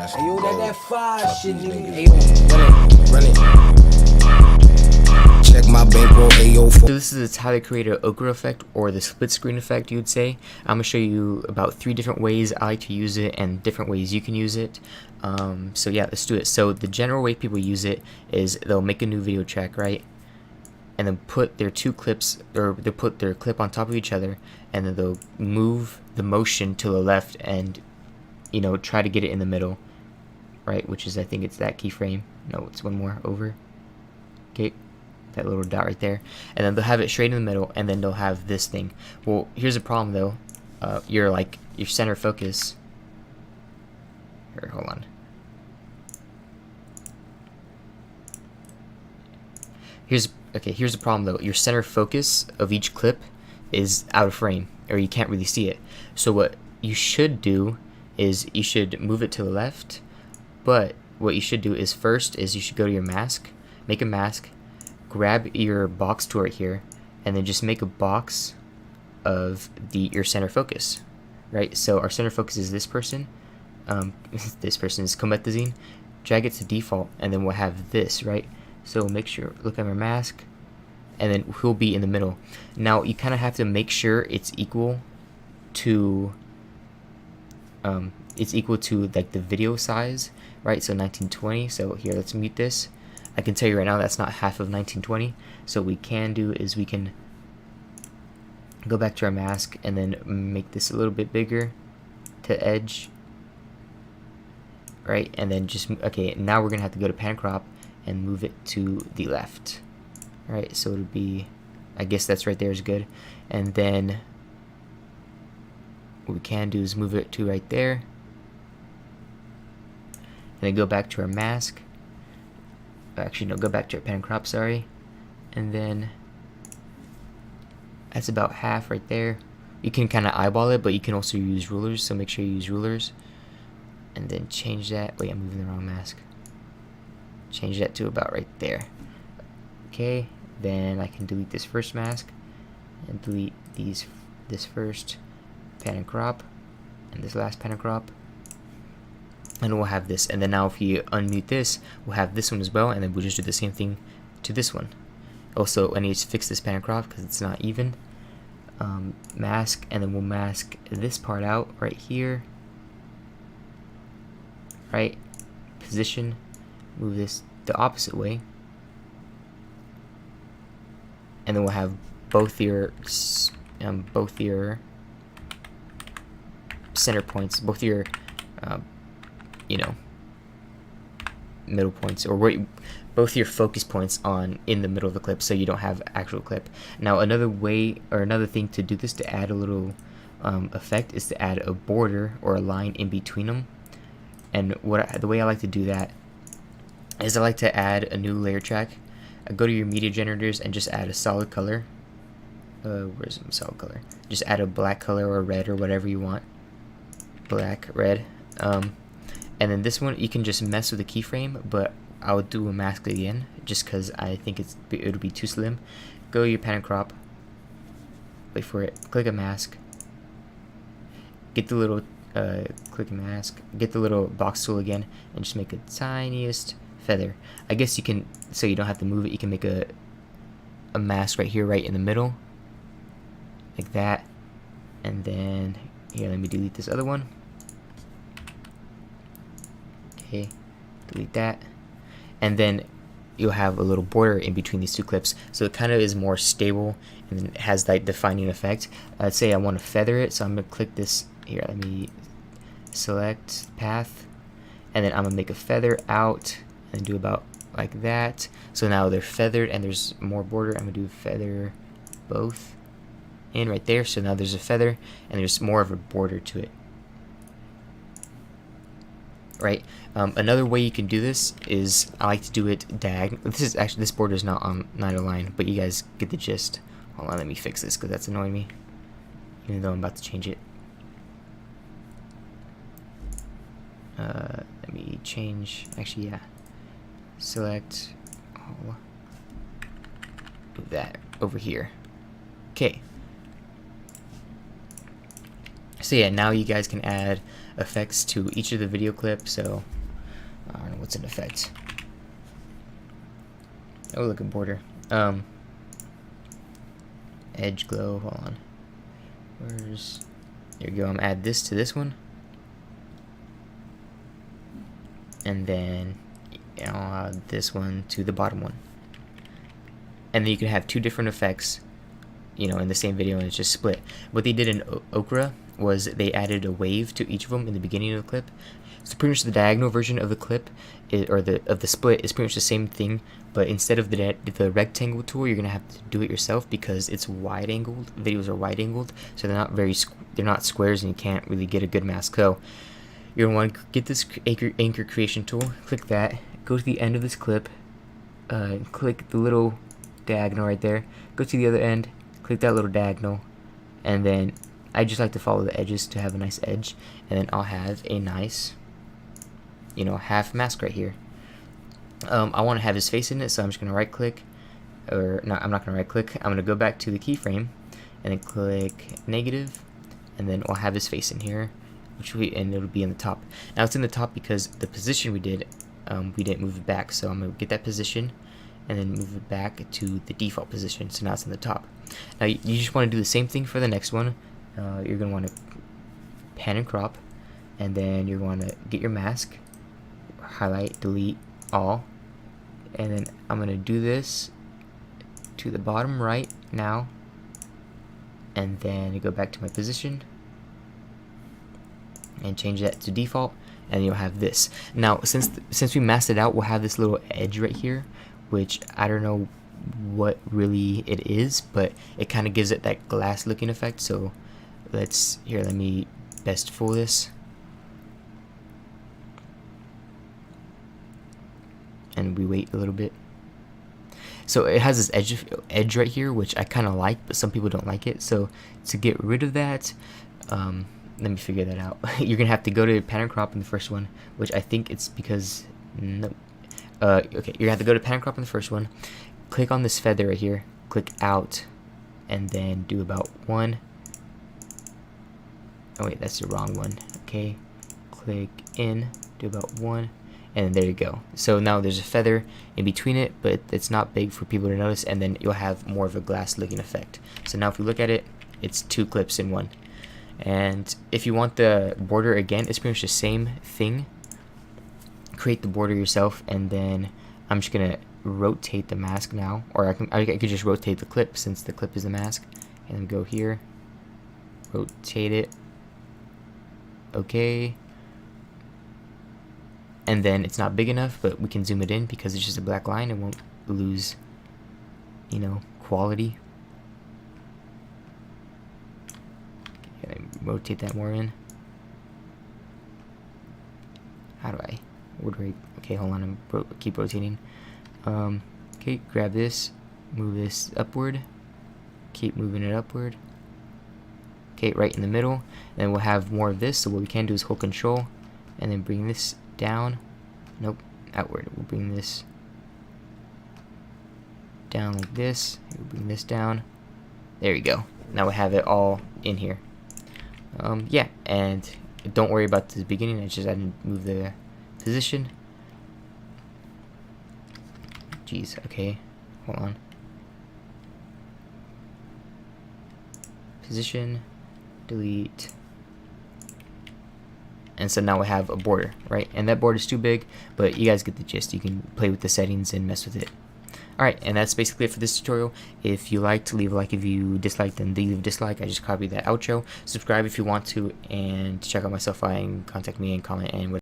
Hey, yo, that fire shit, nigga. Hey, Run it. Check my bankroll, ayo. So this is how they create an OKRA effect, or the split screen effect, you would say. I'm going to show you about 3 different ways I like to use it and different ways you can use it. So yeah, let's do it. So the general way people use it is they'll make a new video track, right? And then put their 2 clips, or they'll put their clip on top of each other, and then they'll move the motion to the left and, you know, try to get it in the middle, right? Which is, I think it's that keyframe. No, it's one more over. Okay, that little dot right there. And then they'll have it straight in the middle, and then they'll have this thing. Well, here's a problem though. Your center focus. Here, hold on. Here's the problem though. Your center focus of each clip is out of frame, or you can't really see it. So what you should do is you should move it to the left, but what you should do is first is you should go to your mask, make a mask, grab your box tool right here, and then just make a box of your center focus, right? So our center focus is this person. This person is comethazine. Drag it to default, and then we'll have this, right? So make sure, look at our mask, and then he'll be in the middle. Now you kind of have to make sure it's equal to like the video size, right? So 1920. So here, let's mute this. I can tell you right now that's not half of 1920. So what we can do is we can go back to our mask and then make this a little bit bigger to edge, right? And then just, okay, now we're gonna have to go to pan crop and move it to the left. Alright, so it'll be, I guess that's right there is good. And then what we can do is move it to right there. And then go back to our mask. Actually, no, go back to our pan crop, sorry. And then that's about half right there. You can kind of eyeball it, but you can also use rulers, so make sure you use rulers. And then change that. Wait, I'm moving the wrong mask. Change that to about right there. Okay, then I can delete this first mask and delete this first pan and crop and this last pan and crop, and we'll have this. And then now if you unmute this, we'll have this one as well, and then we'll just do the same thing to this one. Also, I need to fix this pan and crop because it's not even. Mask, and then we'll mask this part out right here, right? Position, move this the opposite way, and then we'll have both your center points, both your you know, middle points, or both your focus points in the middle of the clip, so you don't have actual clip. Now another way, or another thing to do this, to add a little effect, is to add a border or a line in between them. And the way I like to do that is I like to add a new layer track. I go to your media generators and just add a solid color. Where's the solid color? Just add a black color or red or whatever you want. Black, red. And then this one you can just mess with the keyframe, but I would do a mask again just because I think it'll be too slim. Go to your pan and crop. Wait for it. Click a mask. Get the little click a mask. Get the little box tool again and just make the tiniest feather. I guess you can, so you don't have to move it, you can make a mask right here, right in the middle, like that. And then here, let me delete this other one. Okay, delete that. And then you'll have a little border in between these 2 clips, so it kind of is more stable and then it has that defining effect. Let's say I want to feather it, so I'm gonna click this here. Let me select path, and then I'm gonna make a feather out and do about like that. So now they're feathered and there's more border. I'm gonna do feather both in right there, so now there's a feather and there's more of a border to it, right? Another way you can do this is I like to do it diagonal. This border is not aligned, but you guys get the gist. Hold on, let me fix this because that's annoying me, even though I'm about to change it. Let me change, actually, yeah, select, do that over here. Okay, so yeah, now you guys can add effects to each of the video clips. So I don't know what's in effect. Oh, look at border. Edge glow. Hold on. Where's? There you go. I'm gonna add this to this one, and then I'll add this one to the bottom one. And then you can have two different effects, you know, in the same video, and it's just split. What they did in OKRA was they added a wave to each of them in the beginning of the clip. So pretty much the diagonal version of the clip, or the split, is pretty much the same thing, but instead of the rectangle tool, you're gonna have to do it yourself because it's wide angled. Videos are wide angled, so they're not squares, and you can't really get a good mask. So you're gonna want to get this anchor creation tool, click that, go to the end of this clip, click the little diagonal right there, go to the other end, click that little diagonal, and then I just like to follow the edges to have a nice edge, and then I'll have a nice, you know, half mask right here. I want to have his face in it, so I'm just going to right click, or no, I'm not going to right click, I'm going to go back to the keyframe, and then click negative, and then I'll have his face in here, and it'll be in the top. Now it's in the top because the position we didn't move it back, so I'm going to get that position, and then move it back to the default position, so now it's in the top. Now you just want to do the same thing for the next one. You're going to want to pan and crop, and then you're going to get your mask, highlight, delete all, and then I'm going to do this to the bottom right now, and then go back to my position and change that to default, and you'll have this. Now since we masked it out, we'll have this little edge right here, which I don't know what really it is, but it kind of gives it that glass looking effect. So let me best full this, and we wait a little bit. So it has this edge right here, which I kind of like, but some people don't like it. So to get rid of that, let me figure that out. You're gonna have to go to pan and crop in the first one, which I think it's because no. Okay, you have to go to pan and crop in the first one, click on this feather right here, click out, and then do about 1. Oh wait, that's the wrong one. Okay, click in, do about 1, and there you go. So now there's a feather in between it, but it's not big for people to notice, and then you'll have more of a glass looking effect. So now if we look at it, it's 2 clips in one. And if you want the border again, it's pretty much the same thing. Create the border yourself, and then I'm just gonna rotate the mask now, or I could just rotate the clip since the clip is the mask, and then go here, rotate it, okay, and then it's not big enough, but we can zoom it in because it's just a black line. It won't lose, you know, quality. Okay, rotate that more in. How do I? Okay, hold on, keep rotating. Okay, grab this, move this upward, keep moving it upward. Okay, right in the middle, and then we'll have more of this. So what we can do is hold control, and then bring this down. Nope, outward. We'll bring this down like this. We'll bring this down. There you go. Now we have it all in here. Yeah, and don't worry about the beginning. I didn't move the position. Jeez, okay, hold on. Position, delete. And so now we have a border, right? And that border is too big, but you guys get the gist. You can play with the settings and mess with it. Alright, and that's basically it for this tutorial. If you liked, leave a like. If you disliked, then leave a dislike. I just copied that outro. Subscribe if you want to, and check out my stuff and contact me and comment and whatever.